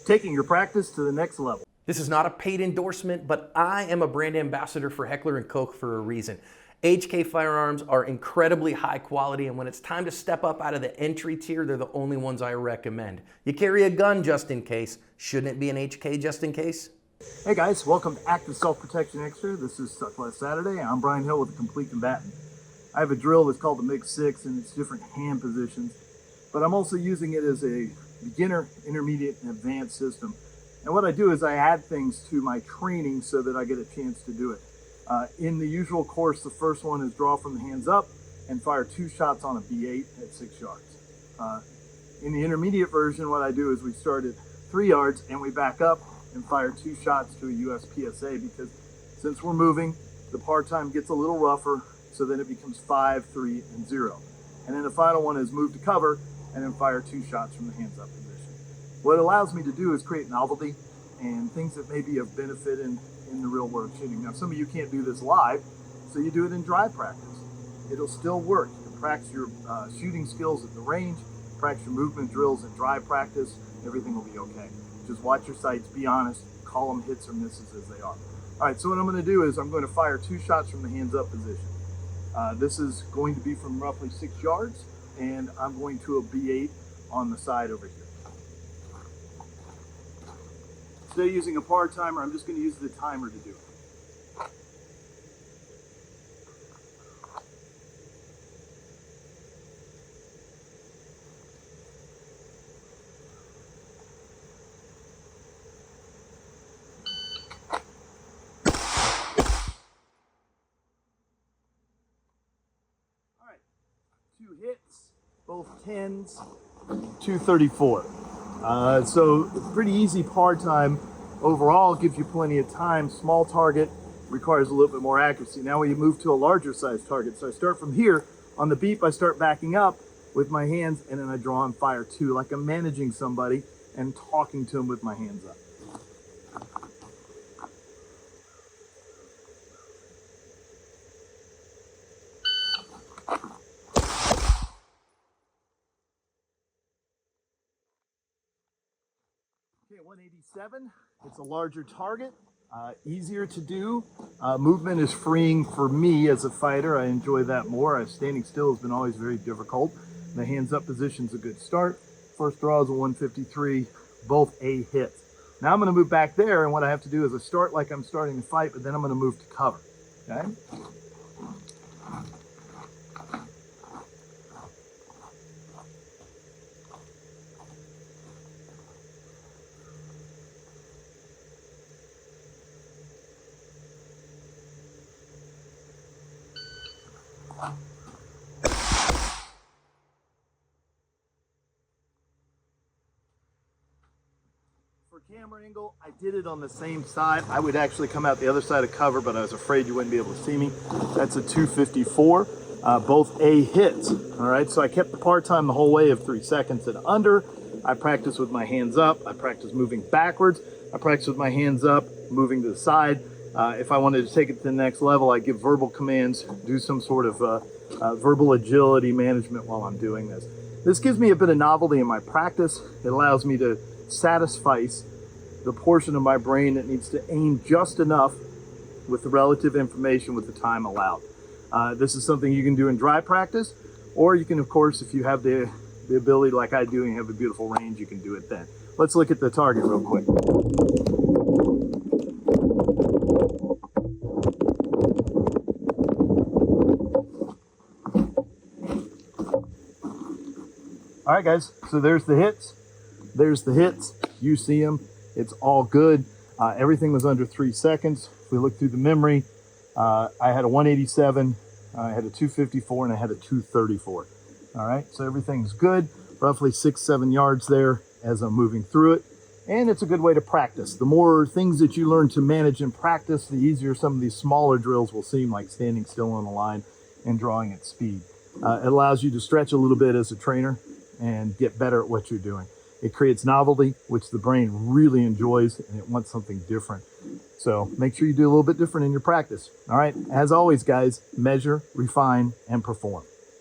taking your practice to the next level. This is not a paid endorsement, but I am a brand ambassador for Heckler and Koch for a reason. HK firearms are incredibly high quality, and when it's time to step up out of the entry tier, they're the only ones I recommend. You carry a gun just in case. Shouldn't it be an HK just in case? Hey guys, welcome to Active Self-Protection Extra. This is Suckless Saturday. I'm Brian Hill with the Complete Combatant. I have a drill that's called the MIG-6 and it's different hand positions, but I'm also using it as a beginner, intermediate, and advanced system. And what I do is I add things to my training so that I get a chance to do it. In the usual course, the first one is draw from the hands up and fire 2 shots on a B8 at 6 yards. In the intermediate version, what I do is we start at 3 yards and we back up and fire 2 shots to a US PSA, because since we're moving, the par time gets a little rougher, so then it becomes 5, 3, and 0. And then the final one is move to cover and then fire 2 shots from the hands up position. What it allows me to do is create novelty and things that maybe of benefit in the real world shooting. Now, some of you can't do this live, so you do it in dry practice. It'll still work. You can practice your shooting skills at the range, practice your movement drills in dry practice, everything will be okay. Just watch your sights, be honest, call them hits or misses as they are. All right, so what I'm going to do is I'm going to fire 2 shots from the hands up position. This is going to be from roughly 6 yards, and I'm going to a B8 on the side over here. Instead of using a par timer, I'm just going to use the timer to do it. All right, 2 hits, both 10s, 234. So pretty easy par time overall, gives you plenty of time. Small target requires a little bit more accuracy. Now we move to a larger size target. So I start from here. On the beep, I start backing up with my hands and then I draw and fire 2, like I'm managing somebody and talking to them with my hands up. Okay, 187, it's a larger target, easier to do. Movement is freeing for me as a fighter. I enjoy that more. Standing still has been always very difficult. The hands up position is a good start. First draw is a 153, both A hits. Now I'm going to move back there, and what I have to do is I start like I'm starting to fight, but then I'm going to move to cover, okay? For camera angle, I did it on the same side. I would actually come out the other side of cover, but I was afraid you wouldn't be able to see me. That's a 254, both A hits. All right, so I kept the par time the whole way of 3 seconds and under. I practice with my hands up. I practice moving backwards. I practice with my hands up, moving to the side. If I wanted to take it to the next level, I give verbal commands, do some sort of verbal agility management while I'm doing this. This gives me a bit of novelty in my practice. It allows me to satisfy the portion of my brain that needs to aim just enough with the relative information with the time allowed. This is something you can do in dry practice, or you can, of course, if you have the ability like I do and you have a beautiful range, you can do it then. Let's look at the target real quick. All right, guys, so there's the hits. There's the hits. You see them. It's all good. Everything was under 3 seconds. If we look through the memory, I had a 187, I had a 254, and I had a 234. All right, so everything's good. Roughly 6, 7 yards there as I'm moving through it. And it's a good way to practice. The more things that you learn to manage and practice, the easier some of these smaller drills will seem, like standing still on the line and drawing at speed. It allows you to stretch a little bit as a trainer and get better at what you're doing. It creates novelty, which the brain really enjoys, and it wants something different. So make sure you do a little bit different in your practice. All right, as always, guys, measure, refine, and perform.